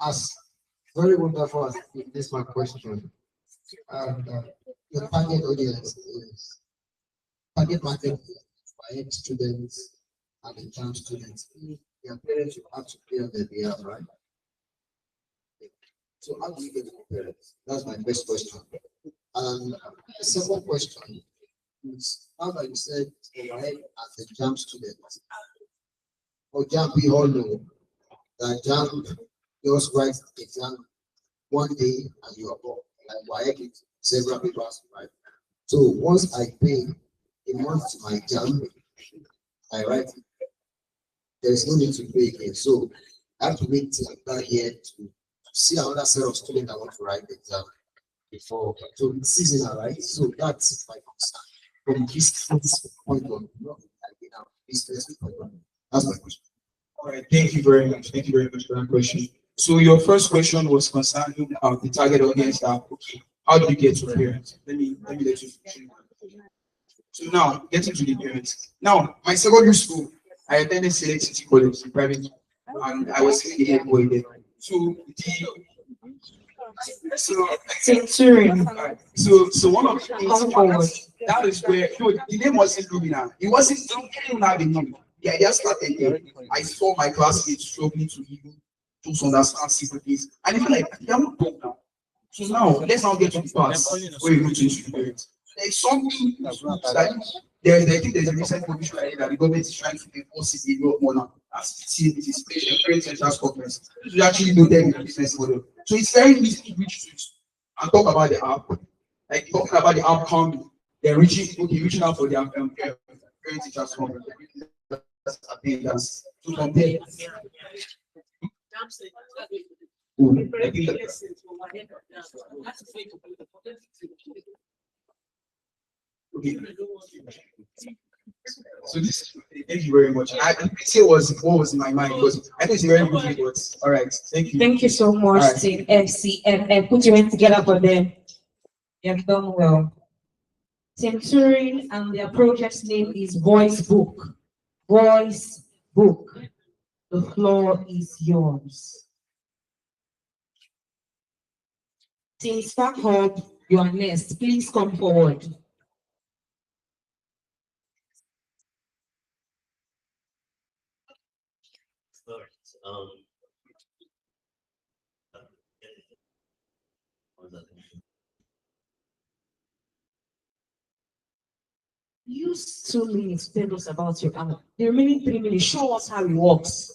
As very wonderful as this my question. And your target audience is target market is by students and exam students. Their parents will have to pay on their behalf, right? So how do you get the parents? That's my first question. And the second question is how that you said overhead as a jam student. For jam, we all know that jam just write exam one day and you are born. Like why it several papers, right? So once I pay a month to my jam, I write it. There's no need to pay again. So I have to wait till that year to see another set of students that want to write the exam before. So it's seasonal, right? So that's my concern. From this point on, not like now, business point on. That's my question. All right, thank you very much. Thank you very much for that question. So your first question was concerning the target audience. That okay, how do you get to parents? Let me let you. So now getting to the parents. Now my secondary school, I attended Select City College, in private, and I was the head boy there. So so Centurion. so one of the things that is where the name wasn't Lumina. It wasn't it didn't even have a name. The idea started there. I saw my classmates struggling to even to understand simple things. And it's like they are not done now. So now let's now get to the part where you go to the parents. There's something that I think there's a recent provision that the government is trying to enforce it a lot more now. As it is parent central conference. You actually know them in the business model. So it's very easy to reach to and talk about the app. Like talking about the outcome, they're reaching out for their parent teachers conference. To compare. Okay. So this, thank you very much. I didn't say what was in my mind because I think it's a very good thing, but all right, thank you. Thank you so much, All right. Team FCMF. Put your hands together for them. You have done well. Team Turing and their project's name is Voice Book. Voice Book. The floor is yours. Team Spark Hub, you are next. Please come forward. Um, Use 2 minutes to tell us about your app. The remaining 3 minutes, show us how it works.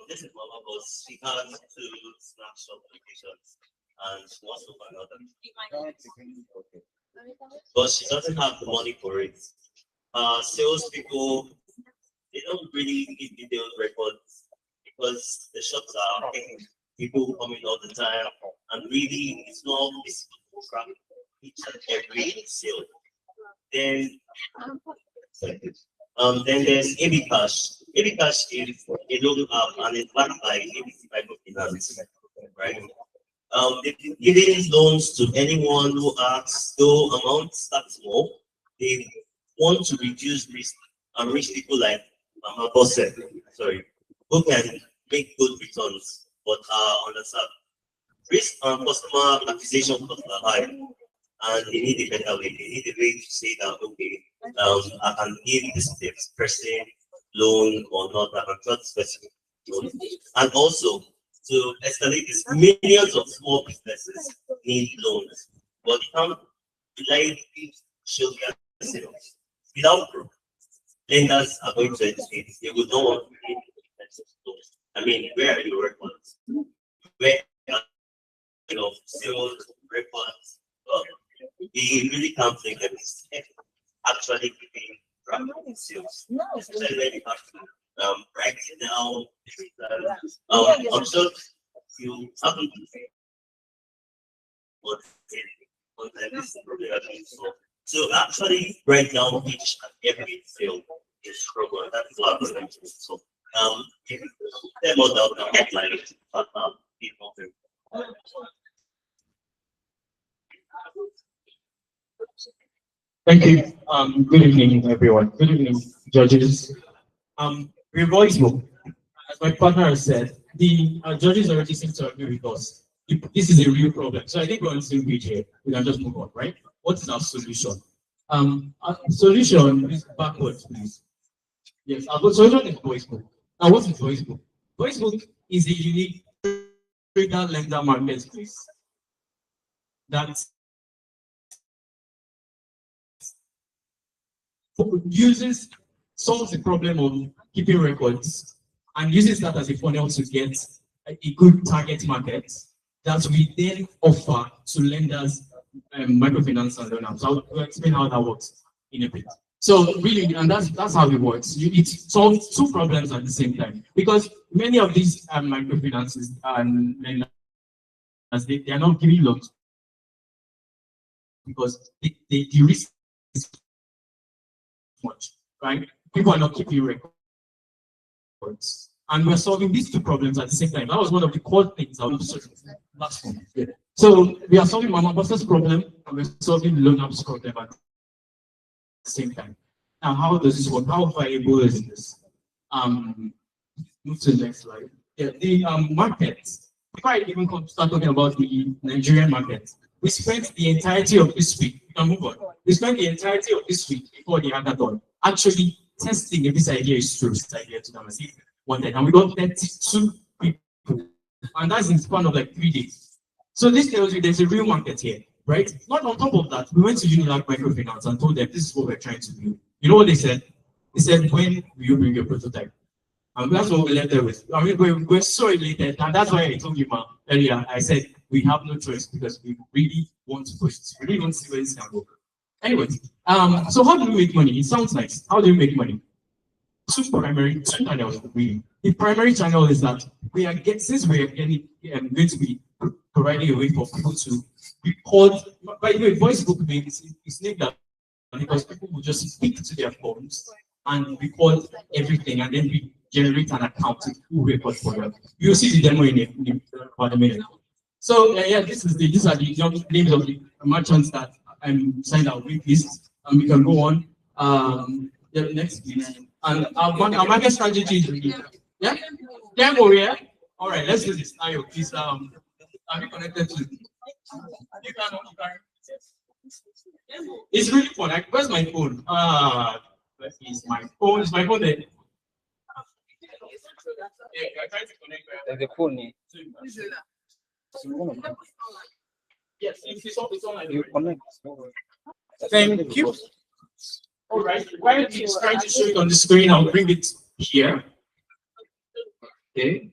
this is Mama Boss. She has two snapshot applications and she wants to find out that. But she doesn't have the money for it. Salespeople, they don't really give detailed records because the shops are taking people coming all the time, and really it's not visible to track each and every sale. Then, then there's AB Cash. AB Cash is a loan app and it's backed by ABC Microfinance, right? They've been giving loans to anyone who asks, though amount starts small. They want to reduce risk and reach people like Mama Boss said, sorry, who can make good returns but are underserved. Risk and customer acquisition costs are high, and they need a better way. They need a way to say that okay, I can give this person loan or not. I can trust specific loan, and also to escalate this, millions of small businesses need loans, but they can't reliably show their sales without proof. Lenders are going to educate. They will not want to pay expensive loans. I mean, where are your records? Where are sales records? We really can't think that it's actually giving track of sales. Especially when you have to write it down. I'm sure you haven't but this probably actually so actually write down each and every sale is struggle. That is what I'm going to do. So if them out the headline, people do. Thank you. Good evening, everyone. Good evening, judges. Revoice book. As my partner has said, the judges already seem to agree with us. This is a real problem. So I think we're on the same page here. We can just move on, right? What is our solution? Our solution is backwards, please. Yes, our solution is voice book. Now, what is voice book? Voice book is a unique trigger lender marketplace that solves the problem of keeping records and uses that as a funnel to get a good target market that we then offer to lenders, microfinance and loans. So I'll explain how that works in a bit. So really, and that's how it works. It solves two problems at the same time, because many of these microfinances and lenders, they are not giving loans because the risk is much, right? People are not keeping records. And we're solving these two problems at the same time. That was one of the core things I was solving last one. Yeah. So we are solving Mama Boss's problem and we're solving loan app's problem at the same time. Now, how does this work? How viable is this? Move to the next slide. Yeah, the market. Before I even start talking about the Nigerian market, we spent the entirety of this week. We can move on. We spent the entirety of this week before the hackathon actually testing if this idea is true. This idea to them, and we got 32 people, and that's in the span of like 3 days. So this tells you there's a real market here, right? Not on top of that, we went to Unilag Microfinance and told them this is what we're trying to do. You know what they said? They said, when will you bring your prototype? And that's what we left there with. I mean, we're so elated, and that's why I told you, man, earlier. I said we have no choice because we really want to push this. We really want to see where this can go. Anyways, so how do we make money? It sounds nice. How do we make money? Two channels, really. The primary channel is that since we are going to be providing a way for people to record. By the way, voice book is named that because people will just speak to their phones and record everything, and then we generate an account to record for them. You'll see the demo in about a minute. So yeah, these are the names of the merchants that signed our wait list, and we can go on. Yeah, next please. And our market strategy is really, yeah, demo, yeah. All right, let's do this. Ayo, please. Are you connected to? You can. It's really fun. Like, where's my phone? Where is my phone? Is my phone there? Yeah, I tried to connect. The phone. Yes, it's on. You connect. Thank you. All right. While it's trying to show it on the screen, I'll bring it here. Okay.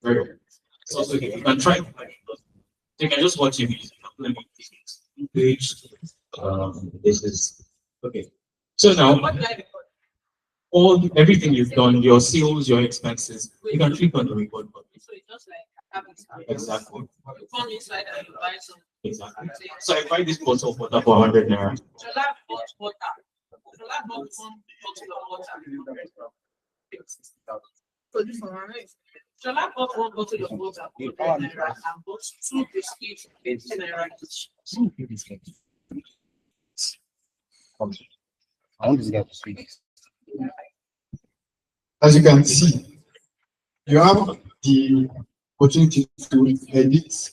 Very good. So okay, you can try. You can just watch it. Let me page. This is okay. So now, everything you've done, your sales, your expenses, you can click on the record button. So it's just like Exactly. you come inside and you buy something. Exactly. So I buy this bottle of water for 100 naira. Shola bought water. Shola bought one bottle of water. So this one, right? Shola bought one bottle of water for 10 naira and bought 2 biscuits for 10 naira each. I want this guy to speak. As you can see, you have the opportunity to edit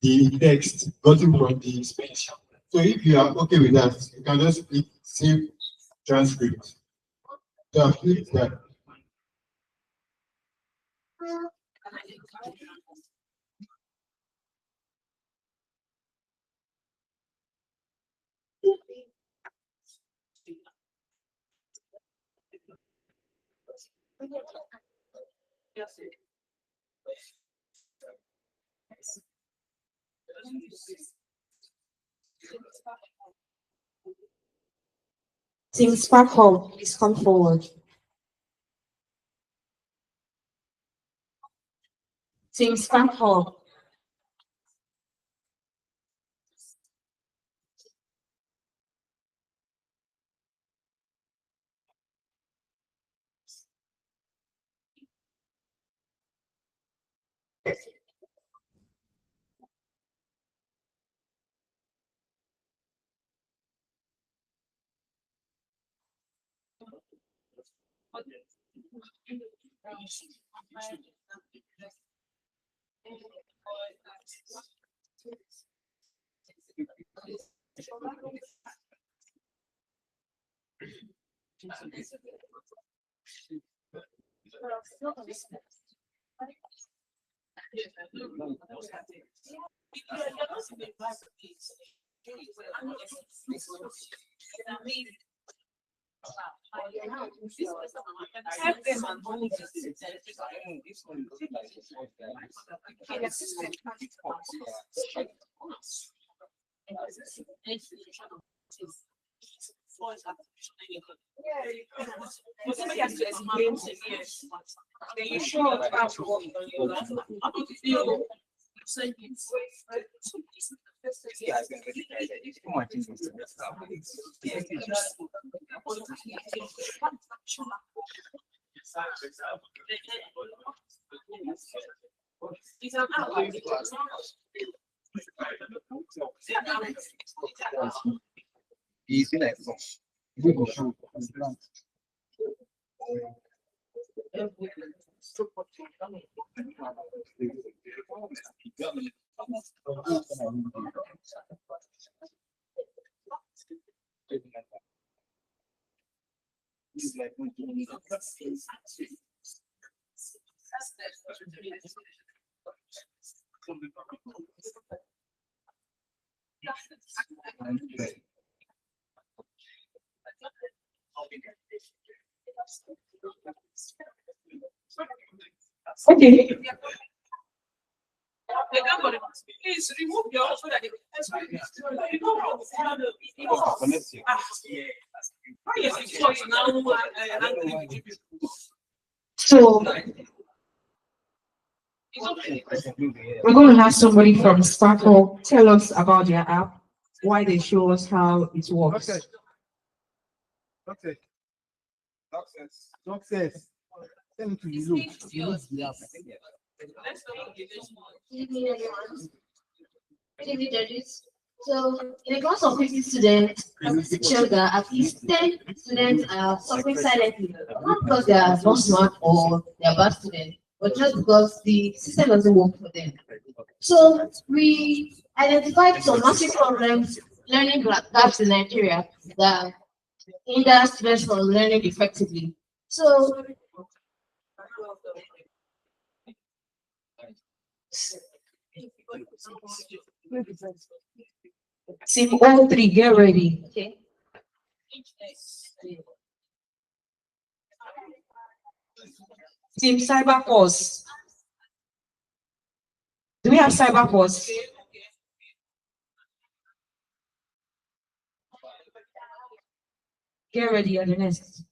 the text gotten from the speech. So if you are okay with that, you can just click save transcript. So I've clicked that. Team Sparkle, please come forward. Team Sparkle. Somebody has to explain to me. Then you show up about what you like. How do you feel? Say it's Easy like Okay. please remove your so that they So we're going to have somebody from Sparkle tell us about their app, why they show us how it works. Okay. Success. Tell me to reload. Reload the app. So, in a class of 50 students, it shows that at least 10 students are suffering silently, not because they are not smart or they are bad students, but just because the system doesn't work for them. So, we identified some massive problems, learning gaps in Nigeria that hinder students from learning effectively. So, Team all three, get ready. okay. Team Cyber Force. Do we have Cyber Force? Get ready on the next.